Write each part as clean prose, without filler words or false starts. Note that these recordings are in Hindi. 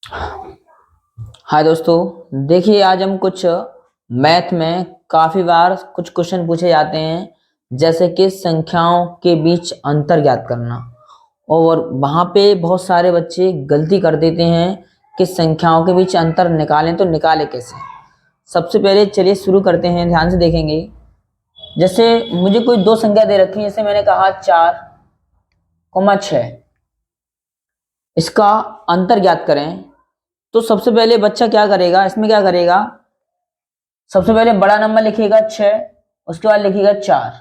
हाय दोस्तों, देखिए आज हम कुछ मैथ में काफ़ी बार कुछ क्वेश्चन पूछे जाते हैं, जैसे कि संख्याओं के बीच अंतर ज्ञात करना। और वहाँ पे बहुत सारे बच्चे गलती कर देते हैं कि संख्याओं के बीच अंतर निकालें, तो निकालें कैसे। सबसे पहले चलिए शुरू करते हैं, ध्यान से देखेंगे। जैसे मुझे कोई दो संख्या दे रखी है, जैसे मैंने कहा 4, 6, इसका अंतर ज्ञात करें। तो सबसे पहले बच्चा क्या करेगा, इसमें क्या करेगा, सबसे पहले बड़ा नंबर लिखेगा 6, उसके बाद लिखेगा 4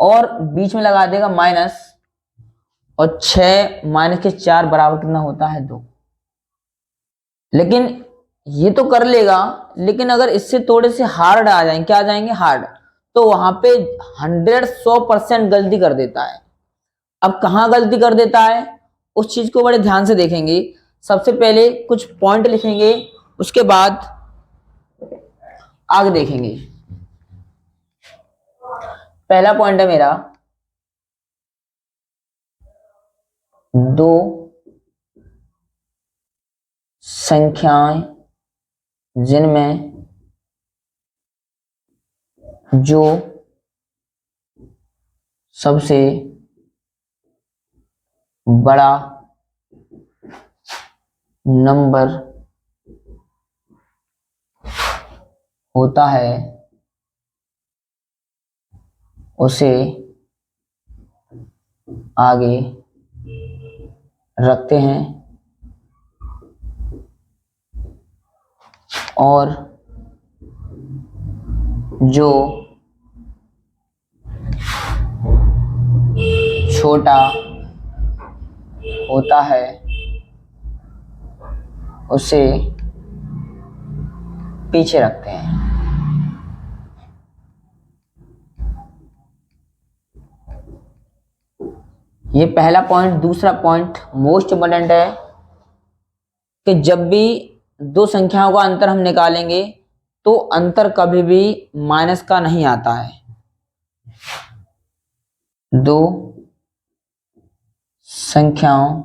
और बीच में लगा देगा माइनस। और 6 माइनस के 4 बराबर कितना होता है, 2। लेकिन ये तो कर लेगा, लेकिन अगर इससे थोड़े से हार्ड आ जाएंगे, क्या आ जाएंगे, हार्ड, तो वहां पे 100% गलती कर देता है। अब कहाँ गलती कर देता है, उस चीज को बड़े ध्यान से देखेंगे। सबसे पहले कुछ पॉइंट लिखेंगे, उसके बाद आगे देखेंगे। पहला पॉइंट है मेरा, दो संख्याएं जिनमें जो सबसे बड़ा नंबर होता है उसे आगे रखते हैं और जो छोटा होता है उसे पीछे रखते हैं। ये पहला पॉइंट। दूसरा पॉइंट मोस्ट इम्पोर्टेंट है कि जब भी दो संख्याओं का अंतर हम निकालेंगे तो अंतर कभी भी माइनस का नहीं आता है। दो संख्याओं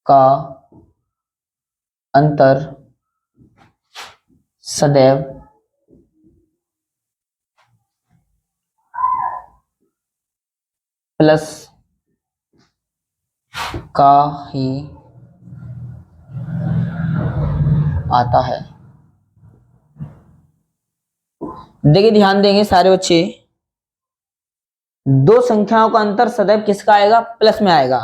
का अंतर सदैव प्लस का ही आता है। देखिए, ध्यान देंगे सारे बच्चे, दो संख्याओं का अंतर सदैव किसका आएगा, प्लस में आएगा।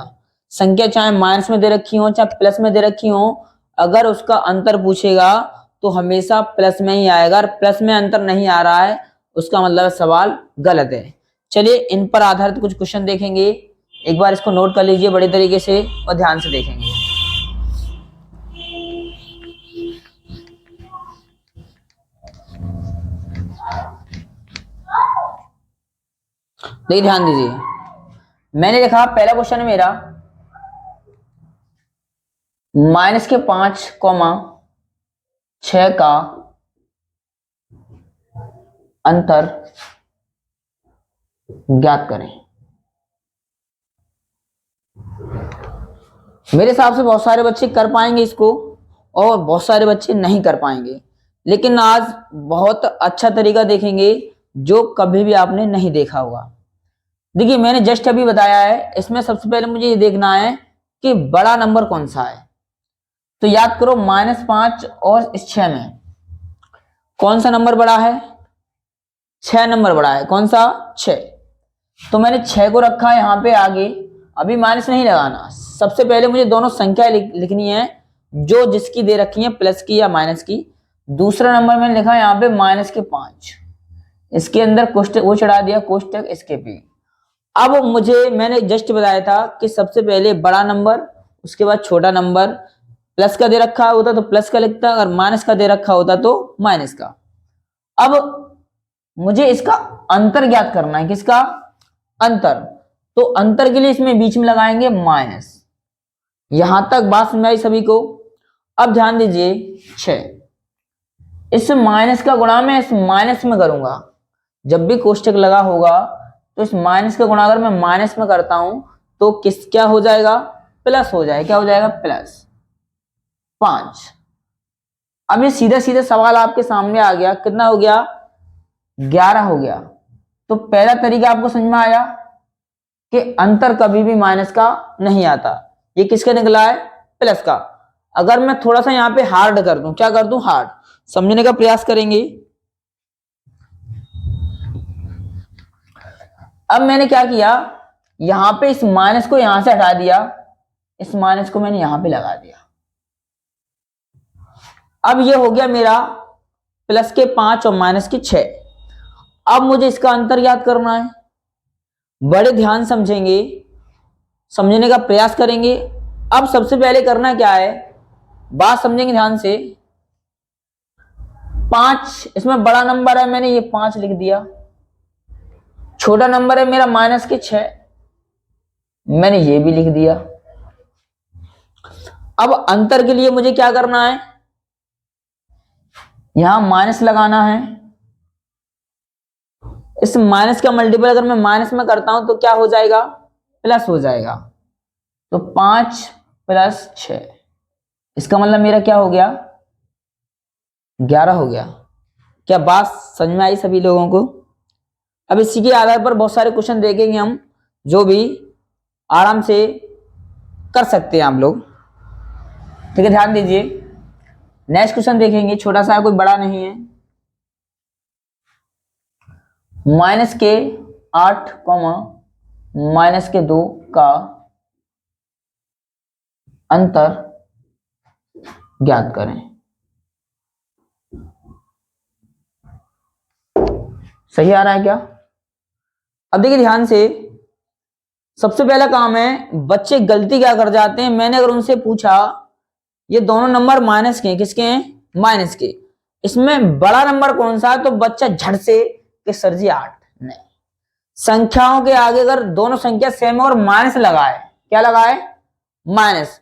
संख्या चाहे माइनस में दे रखी हो चाहे प्लस में दे रखी हो, अगर उसका अंतर पूछेगा तो हमेशा प्लस में ही आएगा। और प्लस में अंतर नहीं आ रहा है, उसका मतलब सवाल गलत है। चलिए इन पर आधारित कुछ क्वेश्चन देखेंगे। एक बार इसको नोट कर लीजिए बड़े तरीके से और ध्यान से देखेंगे। देखिए, ध्यान दीजिए, मैंने लिखा पहला क्वेश्चन है मेरा, -5, 6 का अंतर ज्ञात करें। मेरे हिसाब से बहुत सारे बच्चे कर पाएंगे इसको और बहुत सारे बच्चे नहीं कर पाएंगे, लेकिन आज बहुत अच्छा तरीका देखेंगे जो कभी भी आपने नहीं देखा होगा। देखिए, मैंने जस्ट अभी बताया है, इसमें सबसे पहले मुझे ये देखना है कि बड़ा नंबर कौन सा है। तो याद करो, -5 और इस 6 में कौन सा नंबर बड़ा है, 6 नंबर बड़ा है। कौन सा, 6। तो मैंने 6 को रखा है यहाँ पे आगे। अभी माइनस नहीं लगाना, सबसे पहले मुझे दोनों संख्या लिखनी है जो जिसकी दे रखी है, प्लस की या माइनस की। दूसरा नंबर मैंने लिखा है यहाँ पे -5, इसके अंदर कोष्टक वो चढ़ा दिया, कोष्टक इसके पे। अब मुझे, मैंने जस्ट बताया था कि सबसे पहले बड़ा नंबर, उसके बाद छोटा नंबर। प्लस का दे रखा होता तो प्लस का लिखता, अगर माइनस का दे रखा होता तो माइनस का। अब मुझे इसका अंतर ज्ञात करना है। किसका अंतर, तो अंतर के लिए इसमें बीच में लगाएंगे माइनस। यहां तक बात समझ आई सभी को। अब ध्यान दीजिए, 6, इस माइनस का गुणा मैं इस माइनस में करूंगा। जब भी कोष्टक लगा होगा तो इस माइनस का गुणा अगर मैं माइनस में करता हूं तो क्या हो जाएगा, प्लस हो जाए, क्या हो जाएगा, प्लस 5। अब ये सीधा सीधा सवाल आपके सामने आ गया, कितना हो गया, 11 हो गया। तो पहला तरीका आपको समझ में आया कि अंतर कभी भी माइनस का नहीं आता। ये किसका निकला है, प्लस का। अगर मैं थोड़ा सा यहां पे हार्ड कर दूं, क्या कर दूं, हार्ड, समझने का प्रयास करेंगे। अब मैंने क्या किया, यहां पे इस माइनस को यहां से हटा दिया, इस माइनस को मैंने यहां पे लगा दिया। अब ये हो गया मेरा प्लस के 5 और माइनस के 6। अब मुझे इसका अंतर याद करना है, बड़े ध्यान समझेंगे, समझने का प्रयास करेंगे। अब सबसे पहले करना क्या है, बात समझेंगे ध्यान से। 5 इसमें बड़ा नंबर है, मैंने ये 5 लिख दिया। छोटा नंबर है मेरा माइनस के 6, मैंने ये भी लिख दिया। अब अंतर के लिए मुझे क्या करना है, यहां माइनस लगाना है। इस माइनस का मल्टीपल अगर मैं माइनस में करता हूं तो क्या हो जाएगा, प्लस हो जाएगा। तो 5 प्लस 6, इसका मतलब मेरा क्या हो गया, 11 हो गया। क्या बात समझ में आई सभी लोगों को। अब इसी के आधार पर बहुत सारे क्वेश्चन देखेंगे हम, जो भी आराम से कर सकते हैं आप लोग। ठीक है, ध्यान दीजिए। नेक्स्ट क्वेश्चन देखेंगे, छोटा सा है, कोई बड़ा नहीं है। माइनस के 8 कॉमा माइनस के 2 का अंतर ज्ञात करें। सही आ रहा है क्या। अब देखिए ध्यान से, सबसे पहला काम है, बच्चे गलती क्या कर जाते हैं, मैंने अगर उनसे पूछा ये दोनों नंबर माइनस के हैं, किसके हैं, माइनस के, इसमें बड़ा नंबर कौन सा है, तो बच्चा झट से कि सर जी 8। नहीं, संख्याओं के आगे अगर दोनों संख्या सेम और माइनस लगाए, क्या लगाए, माइनस,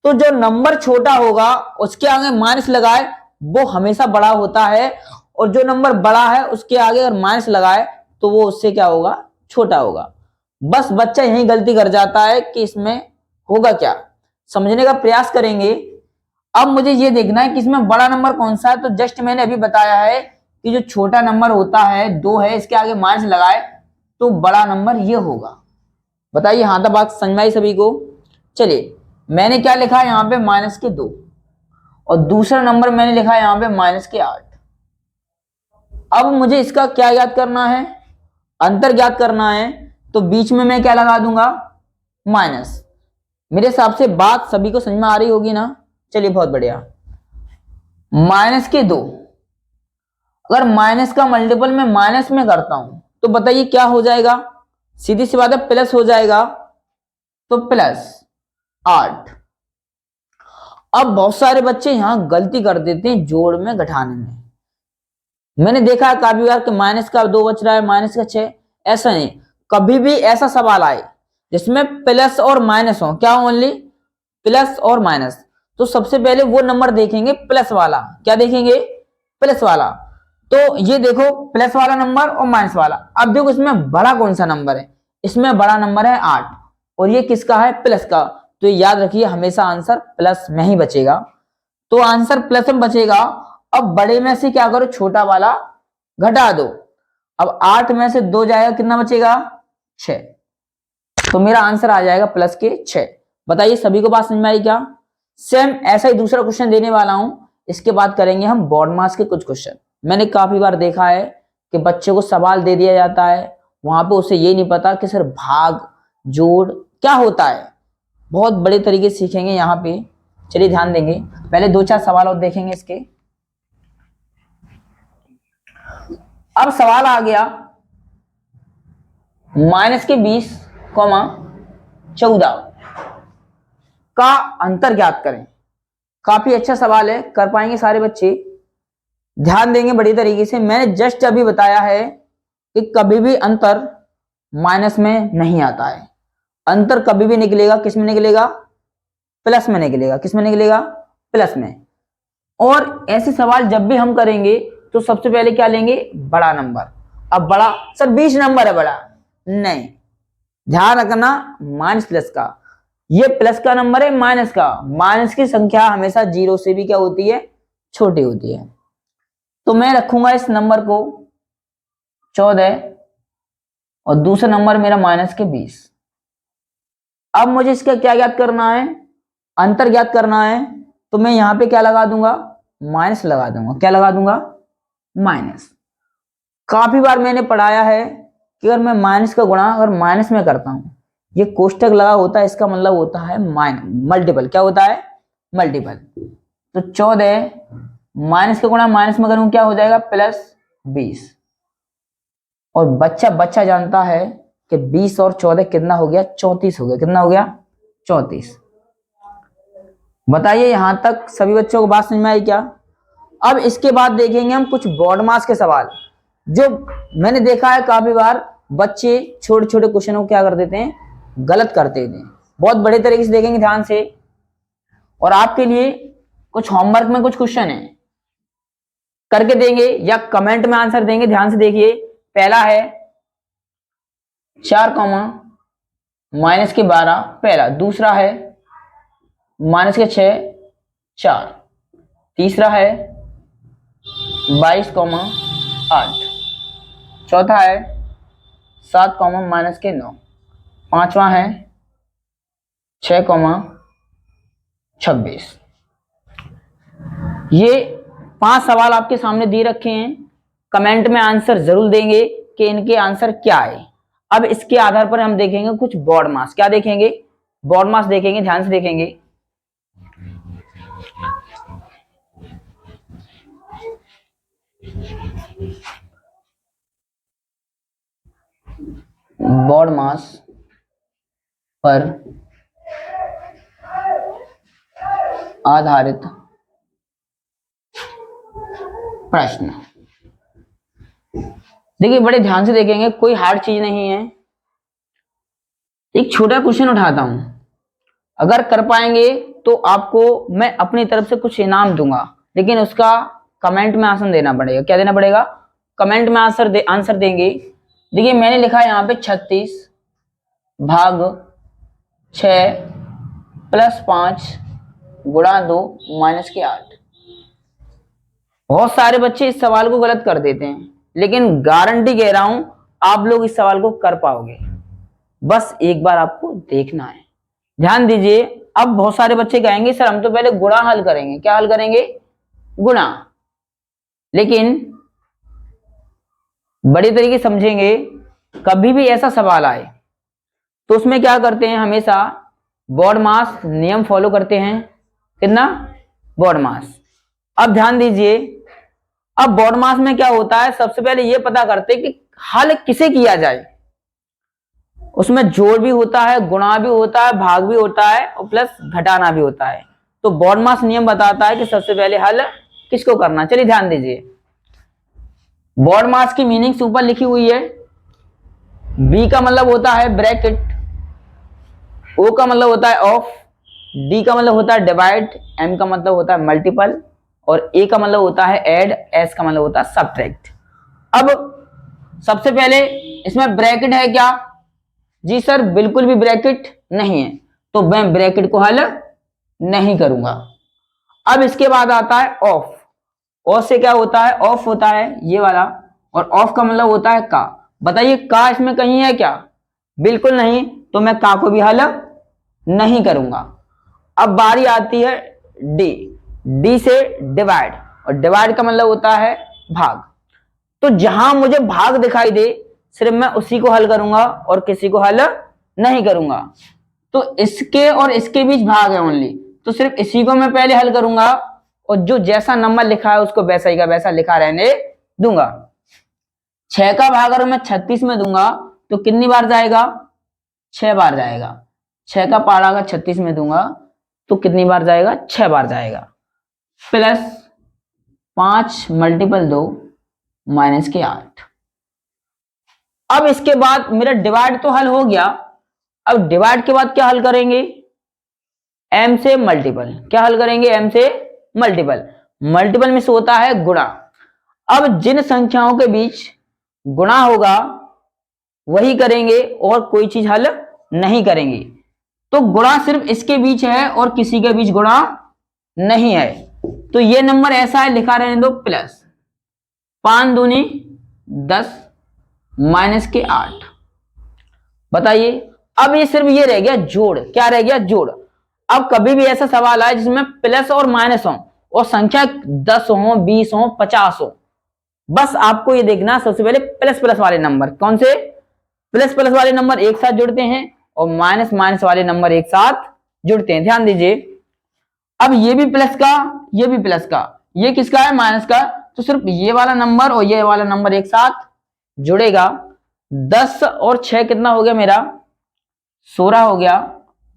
तो जो नंबर छोटा होगा उसके आगे माइनस लगाए वो हमेशा बड़ा होता है, और जो नंबर बड़ा है उसके आगे अगर माइनस लगाए तो वो उससे क्या होगा, छोटा होगा। बस बच्चा यही गलती कर जाता है कि इसमें होगा क्या, समझने का प्रयास करेंगे। अब मुझे ये देखना है कि इसमें बड़ा नंबर कौन सा है, तो जस्ट मैंने अभी बताया है कि जो छोटा नंबर होता है 2 है, इसके आगे माइनस लगाए तो बड़ा नंबर ये होगा। बताइए, हाँ तक बात समझ में आई सभी को। चलिए, मैंने क्या लिखा है यहां पे, माइनस के 2, और दूसरा नंबर मैंने लिखा है यहां पे माइनस के 8। अब मुझे इसका क्या याद करना है, अंतर ज्ञात करना है, तो बीच में मैं क्या लगा दूंगा, माइनस। मेरे हिसाब से बात सभी को समझ में आ रही होगी ना। चलिए, बहुत बढ़िया। माइनस के 2, अगर माइनस का मल्टीपल मैं माइनस में करता हूं तो बताइए क्या हो जाएगा, सीधी सी बात है, प्लस हो जाएगा। तो प्लस 8। अब बहुत सारे बच्चे यहां गलती कर देते हैं जोड़ में घटाने में। मैंने देखा है काफी बार कि माइनस का 2 बच रहा है, माइनस का 6। ऐसा नहीं, कभी भी ऐसा सवाल आए जिसमें प्लस और माइनस हो, क्या ओनली प्लस और माइनस, तो सबसे पहले वो नंबर देखेंगे प्लस वाला। क्या देखेंगे, प्लस वाला। तो ये देखो, प्लस वाला नंबर और माइनस वाला। अब देखो इसमें बड़ा कौन सा नंबर है, इसमें बड़ा नंबर है 8, और ये किसका है, प्लस का। तो याद रखिए, हमेशा आंसर प्लस में ही बचेगा। तो आंसर प्लस में बचेगा। अब बड़े में से क्या करो, छोटा वाला घटा दो। अब 8 में से 2 जाएगा, कितना बचेगा, 6। तो मेरा आंसर आ जाएगा प्लस के 6। बताइए सभी को बात समझ में आई क्या। सेम ऐसा ही दूसरा क्वेश्चन देने वाला हूं, इसके बाद करेंगे हम बोर्ड मास के कुछ क्वेश्चन। मैंने काफी बार देखा है कि बच्चे को सवाल दे दिया जाता है, वहां पे उसे ये नहीं पता कि सर भाग जोड़ क्या होता है। बहुत बड़े तरीके से सीखेंगे यहाँ पे। चलिए ध्यान देंगे, पहले 2-4 सवाल और देखेंगे इसके। अब सवाल आ गया, माइनस के 20, 14 का अंतर ज्ञात करें। काफी अच्छा सवाल है, कर पाएंगे सारे बच्चे, ध्यान देंगे बड़ी तरीके से। मैंने जस्ट अभी बताया है कि कभी भी अंतर माइनस में नहीं आता है। अंतर कभी भी निकलेगा किस में निकलेगा, प्लस में निकलेगा। किस में निकलेगा, प्लस में। और ऐसे सवाल जब भी हम करेंगे तो सबसे पहले क्या लेंगे, बड़ा नंबर। अब बड़ा, सर 20 नंबर है बड़ा, नहीं, ध्यान रखना माइनस प्लस का। ये प्लस का नंबर है माइनस का, माइनस की संख्या हमेशा जीरो से भी क्या होती है, छोटी होती है। तो मैं रखूंगा इस नंबर को 14 और दूसरा नंबर मेरा माइनस के 20। अब मुझे इसका क्या ज्ञात करना है, अंतर ज्ञात करना है। तो मैं यहां पे क्या लगा दूंगा, माइनस लगा दूंगा। क्या लगा दूंगा, माइनस। काफी बार मैंने पढ़ाया है कि अगर मैं माइनस का गुणा अगर माइनस में करता हूं, ये कोष्टक लगा होता है, इसका मतलब होता है मल्टीपल। क्या होता है, मल्टीपल। तो 14 माइनस का गुणा माइनस में करूं क्या हो जाएगा, +20। और बच्चा बच्चा जानता है कि 20 और 14 कितना हो गया, 34 हो गया। कितना हो गया, 34। बताइए यहां तक सभी बच्चों को बात समझ में आई क्या। अब इसके बाद देखेंगे हम कुछ बोर्ड मास के सवाल, जो मैंने देखा है काफी बार बच्चे छोटे छोटे क्वेश्चनों को क्या कर देते हैं, गलत करते हैं। बहुत बड़े तरीके से देखेंगे ध्यान से। और आपके लिए कुछ होमवर्क में कुछ क्वेश्चन है, करके देंगे या कमेंट में आंसर देंगे। ध्यान से देखिए। पहला है 4 माइनस के 12, पहला। दूसरा है माइनस के 6, 4। तीसरा है 22, 8। चौथा है 7, माइनस के 9। पांचवा है 6, 26। ये 5 सवाल आपके सामने दे रखे हैं। कमेंट में आंसर जरूर देंगे कि इनके आंसर क्या है। अब इसके आधार पर हम देखेंगे कुछ बोर्ड मास। क्या देखेंगे, बोर्ड मास देखेंगे। ध्यान से देखेंगे। बोर्ड मास पर आधारित प्रश्न। देखिए बड़े ध्यान से देखेंगे, कोई हार्ड चीज नहीं है। एक छोटा क्वेश्चन उठाता हूं, अगर कर पाएंगे तो आपको मैं अपनी तरफ से कुछ इनाम दूंगा, लेकिन उसका कमेंट में आंसर देना पड़ेगा। क्या देना पड़ेगा, कमेंट में आंसर देंगे। देखिए मैंने लिखा है यहां पे 36 भाग 6 + 5 गुणा 2 माइनस के 8। बहुत सारे बच्चे इस सवाल को गलत कर देते हैं, लेकिन गारंटी कह रहा हूं आप लोग इस सवाल को कर पाओगे। बस एक बार आपको देखना है। ध्यान दीजिए। अब बहुत सारे बच्चे कहेंगे सर हम तो पहले गुणा हल करेंगे। क्या हल करेंगे, गुणा। लेकिन बड़ी तरीके समझेंगे। कभी भी ऐसा सवाल आए तो उसमें क्या करते हैं, हमेशा बोर्ड मास नियम फॉलो करते हैं। कितना, बोर्ड मास। अब ध्यान दीजिए। अब बोर्ड मास में क्या होता है, सबसे पहले यह पता करते हैं कि हल किसे किया जाए। उसमें जोड़ भी होता है, गुणा भी होता है, भाग भी होता है और प्लस घटाना भी होता है। तो बोर्ड मास नियम बताता है कि सबसे पहले हल किसको करना। चलिए ध्यान दीजिए। बोर्ड मास की मीनिंग्स ऊपर लिखी हुई है। बी का मतलब होता है ब्रैकेट, ओ का मतलब होता है ऑफ, डी का मतलब होता है डिवाइड, एम का मतलब होता है मल्टीपल और ए का मतलब होता है ऐड, एस का मतलब होता है सब्ट्रैक्ट। अब सबसे पहले इसमें ब्रैकेट है क्या, जी सर बिल्कुल भी ब्रैकेट नहीं है, तो मैं ब्रैकेट को हल नहीं करूंगा। अब इसके बाद आता है ऑफ। ऑफ से क्या होता है, ऑफ होता है ये वाला, और ऑफ का मतलब होता है का। बताइए का इसमें कहीं है क्या, बिल्कुल नहीं, तो मैं का को भी हल नहीं करूंगा। अब बारी आती है डी। डी से डिवाइड, और डिवाइड का मतलब होता है भाग। तो जहां मुझे भाग दिखाई दे सिर्फ मैं उसी को हल करूंगा और किसी को हल नहीं करूंगा। तो इसके और इसके बीच भाग है ओनली, तो सिर्फ इसी को मैं पहले हल करूंगा और जो जैसा नंबर लिखा है उसको वैसा ही का वैसा लिखा रहने दूंगा। 6 का भाग अगर मैं 36 में दूंगा तो कितनी बार जाएगा, 6 बार जाएगा। 6 का पारा अगर 36 में दूंगा तो कितनी बार जाएगा, 6 बार जाएगा। प्लस 5 × 2 माइनस के 8। अब इसके बाद मेरा डिवाइड तो हल हो गया। अब डिवाइड के बाद क्या हल करेंगे, एम से मल्टीपल। क्या हल करेंगे, एम से मल्टीपल। मल्टीपल में से होता है गुणा। अब जिन संख्याओं के बीच गुणा होगा वही करेंगे और कोई चीज हल नहीं करेंगे। तो गुणा सिर्फ इसके बीच है और किसी के बीच गुणा नहीं है, तो ये नंबर ऐसा है, लिखा रहने दो प्लस 5 दूनी 10 माइनस के 8। बताइए, अब ये सिर्फ ये रह गया जोड़, क्या रह गया जोड़। अब कभी भी ऐसा सवाल आए जिसमें प्लस और माइनस हो और संख्या 10 हो 20 हो 50 हो, बस आपको ये देखना सबसे पहले प्लस प्लस वाले नंबर कौन से, प्लस प्लस वाले नंबर एक साथ जुड़ते हैं और माइनस माइनस वाले नंबर एक साथ जुड़ते हैं। ध्यान दीजिए, अब ये भी प्लस का, ये भी प्लस का, ये किसका है माइनस का, तो सिर्फ ये वाला नंबर और ये वाला नंबर एक साथ जुड़ेगा। 10 और 6 कितना हो गया मेरा 16 हो गया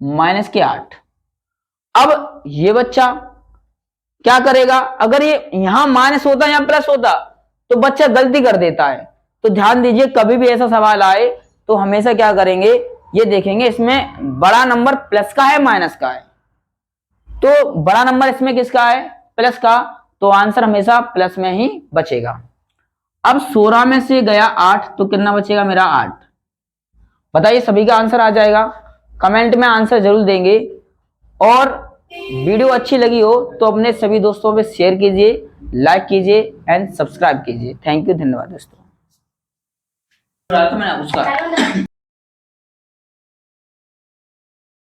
माइनस के 8। अब ये बच्चा क्या करेगा, अगर ये यहां माइनस होता या प्लस होता तो बच्चा गलती कर देता है। तो ध्यान दीजिए, कभी भी ऐसा सवाल आए तो हमेशा क्या करेंगे, ये देखेंगे इसमें बड़ा नंबर प्लस का है माइनस का है, तो बड़ा नंबर इसमें किसका है प्लस का, तो आंसर हमेशा प्लस में ही बचेगा। अब 16 में से गया 8 तो कितना बचेगा मेरा 8। बताइए, सभी का आंसर आ जाएगा। कमेंट में आंसर जरूर देंगे और वीडियो अच्छी लगी हो तो अपने सभी दोस्तों पे शेयर कीजिए, लाइक कीजिए एंड सब्सक्राइब कीजिए। थैंक यू, धन्यवाद दोस्तों।